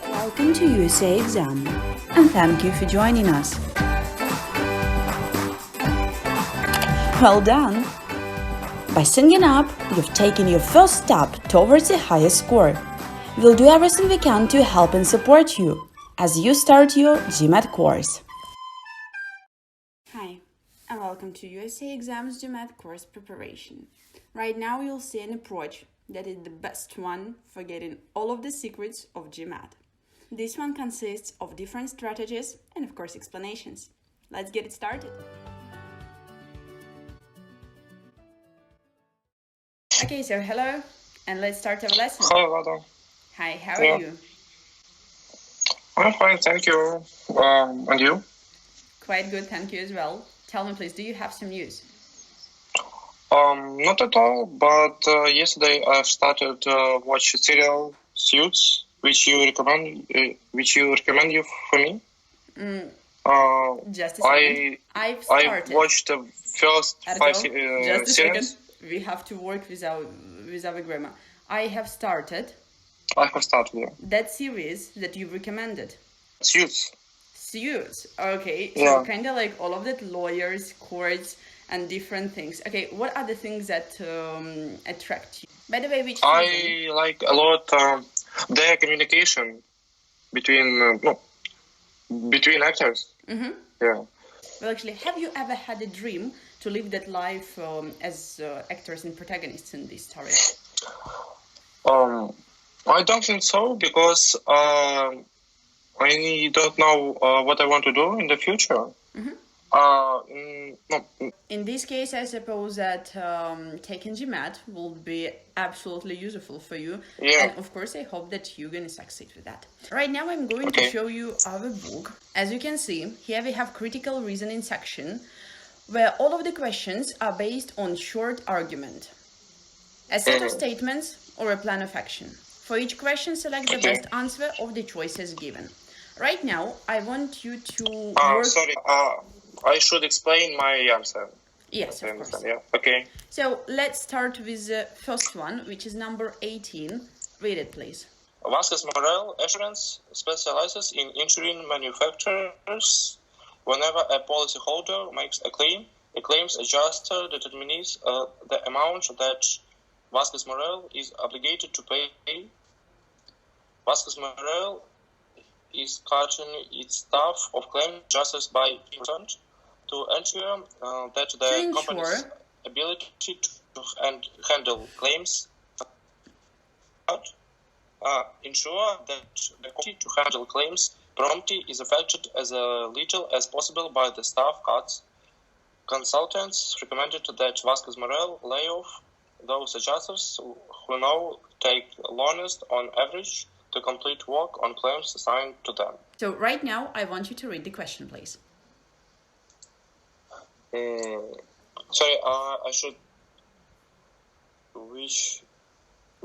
Welcome to USA Exam, and thank you for joining us. Well done! By singing up, you've taken your first step towards a higher score. We'll do everything we can to help and support you as you start your GMAT course. Hi, and welcome to USA Exam's GMAT course preparation. Right now you'll see an approach that is the best one for getting all of the secrets of GMAT. This one consists of different strategies and of course explanations. Let's get it started. Okay, so hello, and let's start our lesson. Hi, Vlada. Hi, how are you? I'm fine, thank you. And you? Quite good, thank you as well. Tell me please, do you have some news? Not at all, but yesterday I started watch serial Suits, which you recommend you for me. Just a second. I watched the first five just a series. Second. We have to work with our grammar. I have started. Yeah. That series that you recommended. Suits. Okay. So Yeah. kind of like all of that, lawyers, courts, and different things. Okay, what are the things that attract you? By the way, which season? I like a lot their communication between actors. Mm-hmm. Yeah. Well, actually, have you ever had a dream to live that life as actors and protagonists in this story? I don't think so because I don't know what I want to do in the future. Mm-hmm. No. In this case, I suppose that taking GMAT will be absolutely useful for you. Yeah. And of course, I hope that you're going to succeed with that. Right now, I'm going to show you our book. As you can see, here we have critical reasoning section, where all of the questions are based on short argument, a set of statements, or a plan of action. For each question, select the best answer of the choices given. Right now, I want you to work... Sorry, I should explain my answer. Yes, of course. Yeah. Okay. So let's start with the first one, which is number 18. Read it, please. Vasquez Morel Assurance specializes in insuring manufacturers. Whenever a policyholder makes a claim, a claims adjuster determines the amount that Vasquez Morel is obligated to pay. Vasquez Morel is cutting its staff of claim adjusters by 10% to ensure that the company's ability to handle claims ensure that the ability to handle claims promptly is affected as little as possible by the staff cuts. Consultants recommended that Vasquez Morel lay off those adjusters who now take longest on average to complete work on claims assigned to them. So right now, I want you to read the question, please. Sorry, I should... Which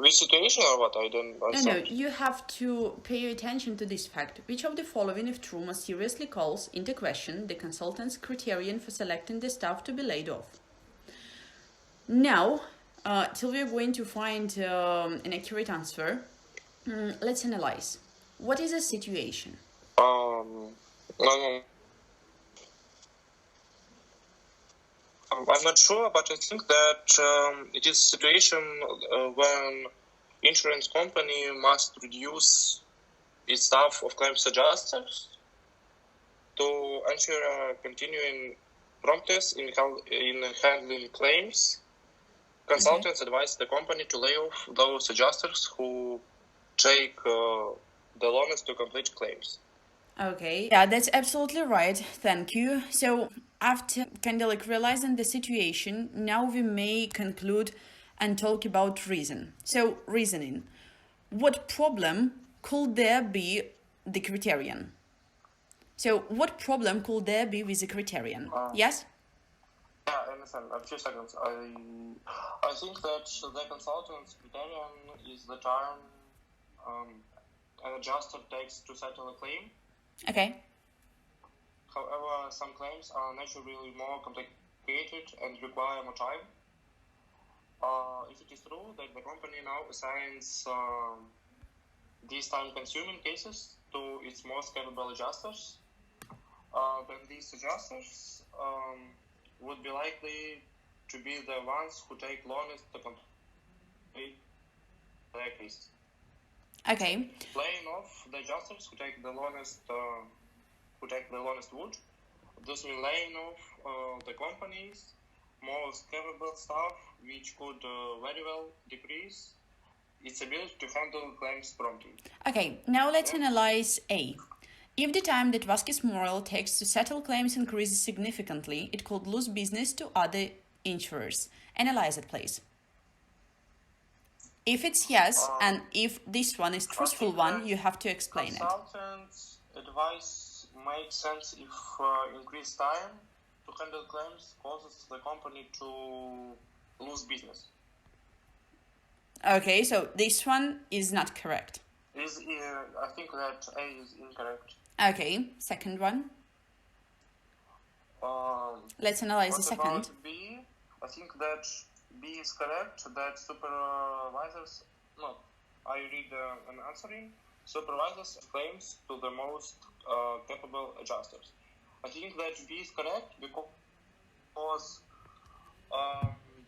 situation or what? I don't understand. No, you have to pay attention to this fact. Which of the following, if true, most seriously calls into question the consultant's criterion for selecting the staff to be laid off? Now, till we're going to find an accurate answer, let's analyze. What is the situation? No. I'm not sure, but I think that it is a situation when insurance company must reduce its staff of claims adjusters to ensure continuing promptness in handling claims. Consultants advise the company to lay off those adjusters who take the longest to complete claims. Okay, yeah, that's absolutely right. Thank you. So after kind of like realizing the situation, now we may conclude and talk about reason. So reasoning. What problem could there be the criterion? So what problem could there be with the criterion? Yes? Yeah, I understand. A few seconds. I think that the consultant's criterion is the time an adjuster takes to settle a claim. Okay. However, some claims are naturally more complicated and require more time. If it is true that the company now assigns these time-consuming cases to its most capable adjusters, then these adjusters would be likely to be the ones who take longest to complete their case. Okay. Playing off the adjusters who take the longest wood, this means laying off the company's most capable staff, which could very well decrease its ability to handle claims promptly. Okay, now let's analyze A. If the time that Vasquez Morel takes to settle claims increases significantly, it could lose business to other insurers. Analyze it, please. If it's yes, and if this one is truthful one, you have to explain it. Consultant's advice makes sense if increased time to handle claims causes the company to lose business. Okay, so this one is not correct. I think that A is incorrect. Okay, second one. Let's analyze the second. What about B? I think that B is correct, that supervisors... No, I read an answering. Supervisors claims to the most capable adjusters. I think that B is correct because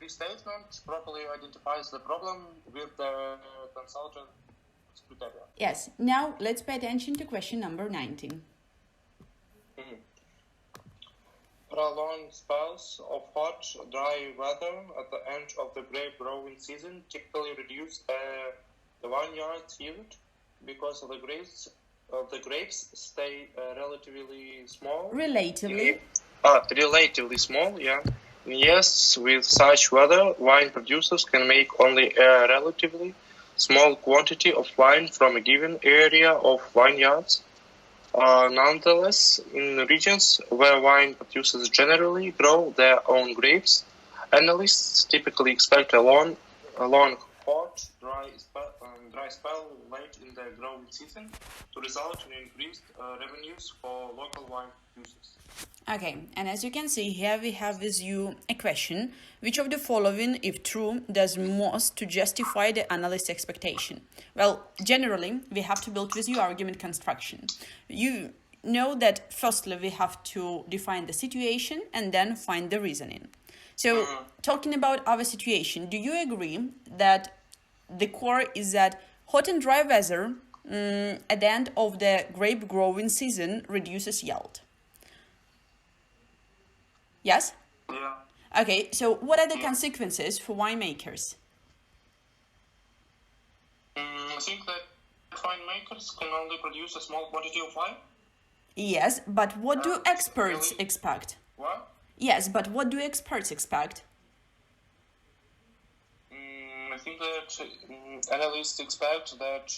this statement properly identifies the problem with the consultant criteria. Yes. Now let's pay attention to question number 19. Prolonged spells of hot, dry weather at the end of the grape growing season typically reduce the vineyard yield because the grapes stay relatively small. Relatively small, yeah. Yes, with such weather, wine producers can make only a relatively small quantity of wine from a given area of vineyards. Nonetheless, in regions where wine producers generally grow their own grapes, analysts typically expect a long hot, dry spell late in the growing season to result in increased revenues for local wine producers. Okay, and as you can see here we have with you a question: which of the following, if true, does most to justify the analyst's expectation? Well, generally we have to build with you argument construction. You know that firstly we have to define the situation and then find the reasoning. So talking about our situation, do you agree that the core is that hot and dry weather at the end of the grape growing season reduces yield? Yes? Yeah. Okay, so what are the consequences for winemakers? I think that winemakers can only produce a small quantity of wine. Yes, but what do experts really? expect? What? Yes, but what do experts expect? I think that analysts expect that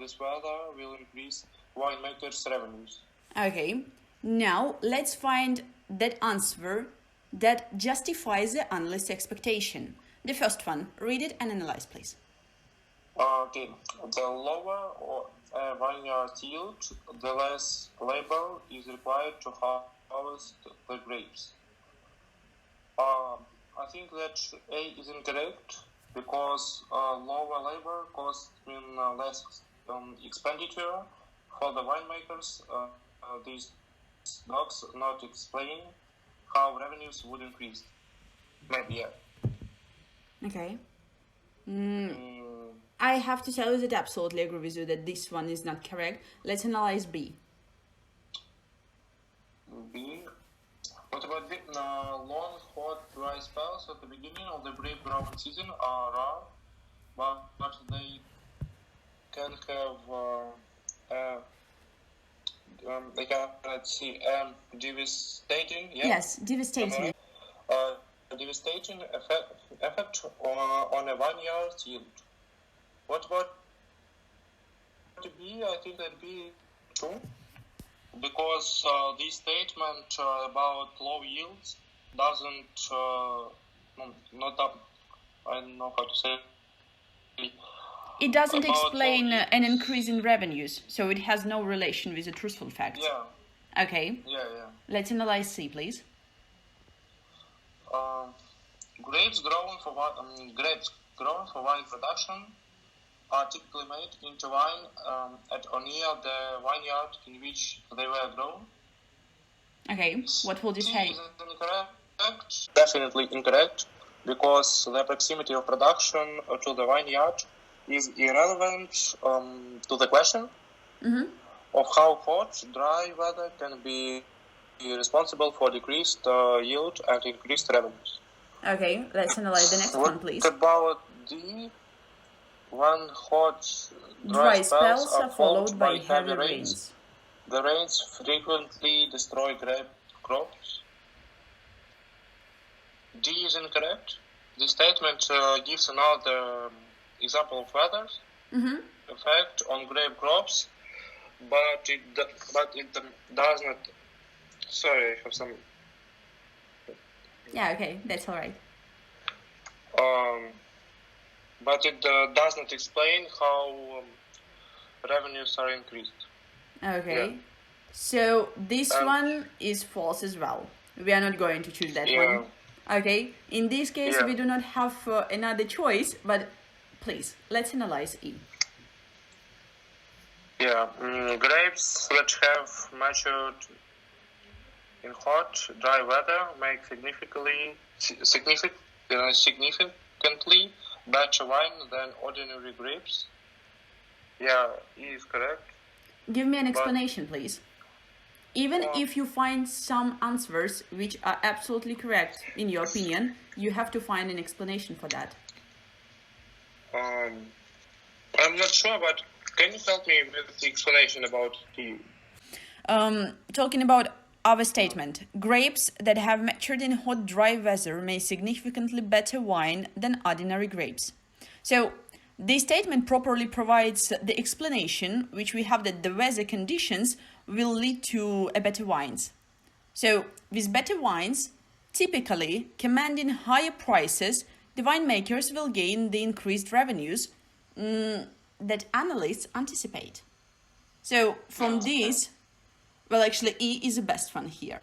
this weather will increase winemakers' revenues. Okay, now let's find that answer that justifies the analyst's expectation. The first one, read it and analyze, please. Okay, the lower vineyard yield, the less labor is required to harvest the grapes. I think that A is incorrect because lower labor costs mean less expenditure for the winemakers. These docs not explain how revenues would increase. Maybe, yeah. Okay. I have to tell you that I absolutely agree with you that this one is not correct. Let's analyze B. B. What about the long, hot, dry spells at the beginning of the grape growing season are rare, but they can have devastating. Yeah? Yes, devastating. Devastating effect on a vineyard yield. What about B? I think that B true. because this statement about low yields doesn't I don't know how to say. It doesn't explain an increase in revenues, so it has no relation with the truthful facts. Yeah. Okay. Yeah. Let's analyze C, please. Grapes grown for wine production are typically made into wine at or near the vineyard in which they were grown. Okay, what would you say? Is incorrect. Definitely incorrect, because the proximity of production to the vineyard is irrelevant to the question of how hot, dry weather can be responsible for decreased yield and increased revenues. Okay, let's analyze the next one, please. What about D? When hot, Dry spells are followed by heavy rains. The rains frequently destroy grape crops. D is incorrect. The statement gives another example of weather effect on grape crops, but it does not. Sorry, I have some. Yeah, okay, that's all right. But it does not explain how revenues are increased. Okay, Yeah. so this one is false as well. We are not going to choose that one. Okay, in this case, we do not have another choice, but please, let's analyze E. Yeah, grapes which have matured in hot, dry weather make significantly better wine than ordinary grapes. Yeah, E is correct. Give me an explanation, please. Even if you find some answers which are absolutely correct, in your opinion, you have to find an explanation for that. I'm not sure, but can you help me with the explanation about E? Talking about our statement, grapes that have matured in hot, dry weather make significantly better wine than ordinary grapes. So, this statement properly provides the explanation, which we have that the weather conditions will lead to a better wines. So, with better wines, typically commanding higher prices, the winemakers will gain the increased revenues that analysts anticipate. So, from this, well, actually, E is the best one here.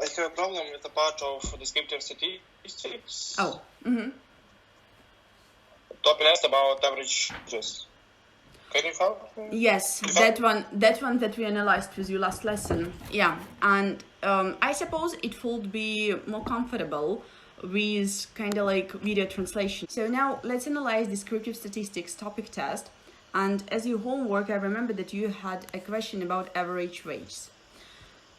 I have a problem with the part of descriptive statistics. Oh, Talking less about averages. Can you help me? yes, that one that we analyzed with you last lesson. Yeah, and I suppose it would be more comfortable with kind of like video translation. So now let's analyze descriptive statistics topic test. And as your homework, I remember that you had a question about average wages.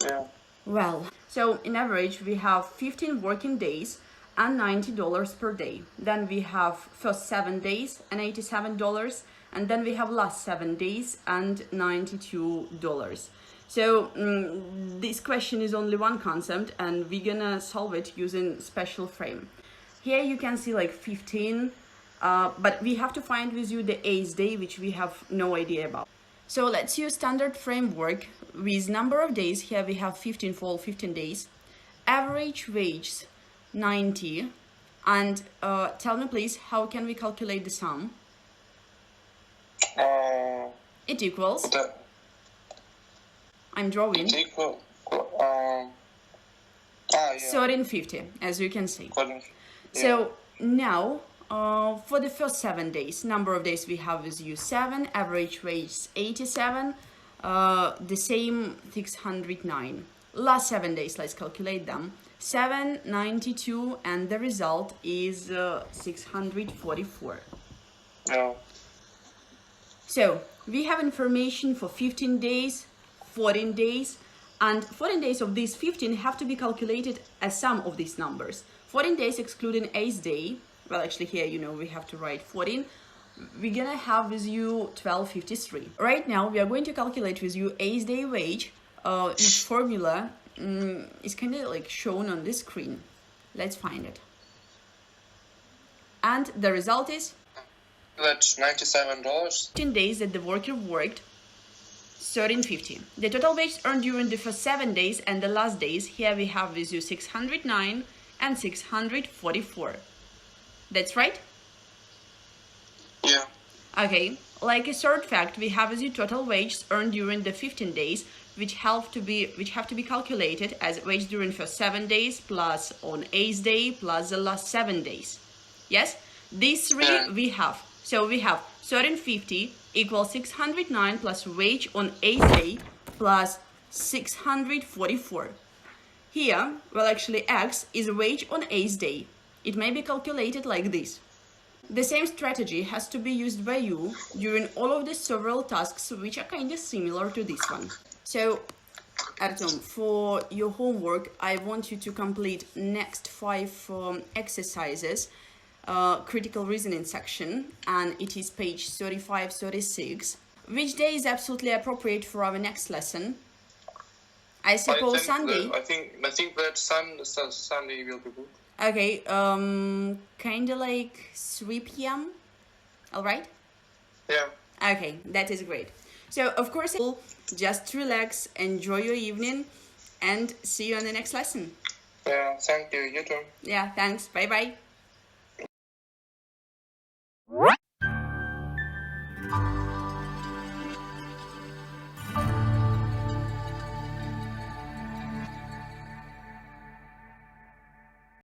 Yeah. Well, so in average, we have 15 working days and $90 per day. Then we have first 7 days and $87. And then we have last 7 days and $92. So this question is only one concept, and we're gonna solve it using special frame. Here you can see like 15, but we have to find with you the 8th day, which we have no idea about. So let's use standard framework with number of days. Here we have 15 for all 15 days. Average wage 90. And tell me please, how can we calculate the sum? It equals. I'm drawing. It equal. 1350, as you can see. So now, for the first 7 days, number of days we have is you 7, average wage 87, the same 609. Last 7 days, let's calculate them. 7, 92, and the result is 644. Yeah. So we have information for 15 days, 14 days, and 14 days of these 15 have to be calculated as sum of these numbers. 14 days excluding 8th day, well actually here we have to write 14, we're gonna have with you 1253. Right now we are going to calculate with you 8th day wage. Each formula is kind of like shown on this screen. Let's find it. And the result is? That's $97. 15 days that the worker worked. 1350. The total wage earned during the first 7 days and the last days, here we have with you 609 and 644. That's right? Yeah. Okay, like a third fact, we have as you total wages earned during the 15 days, which have to be calculated as wage during first 7 days plus on 8th day plus the last 7 days. Yes, these three we have. So we have 1350 equals 609 plus wage on 8th day plus 644. Here, well, actually X is wage on 8th day. It may be calculated like this. The same strategy has to be used by you during all of the several tasks which are kind of similar to this one. So, Artem, for your homework, I want you to complete next 5 exercises, critical reasoning section, and it is page 35-36. Which day is absolutely appropriate for our next lesson? I suppose Sunday. I think that Sunday will be good. Okay, kinda like 3 p.m. All right? Yeah. Okay, that is great. So, of course, just relax, enjoy your evening, and see you on the next lesson. Yeah, thank you. You too. Yeah, thanks. Bye-bye.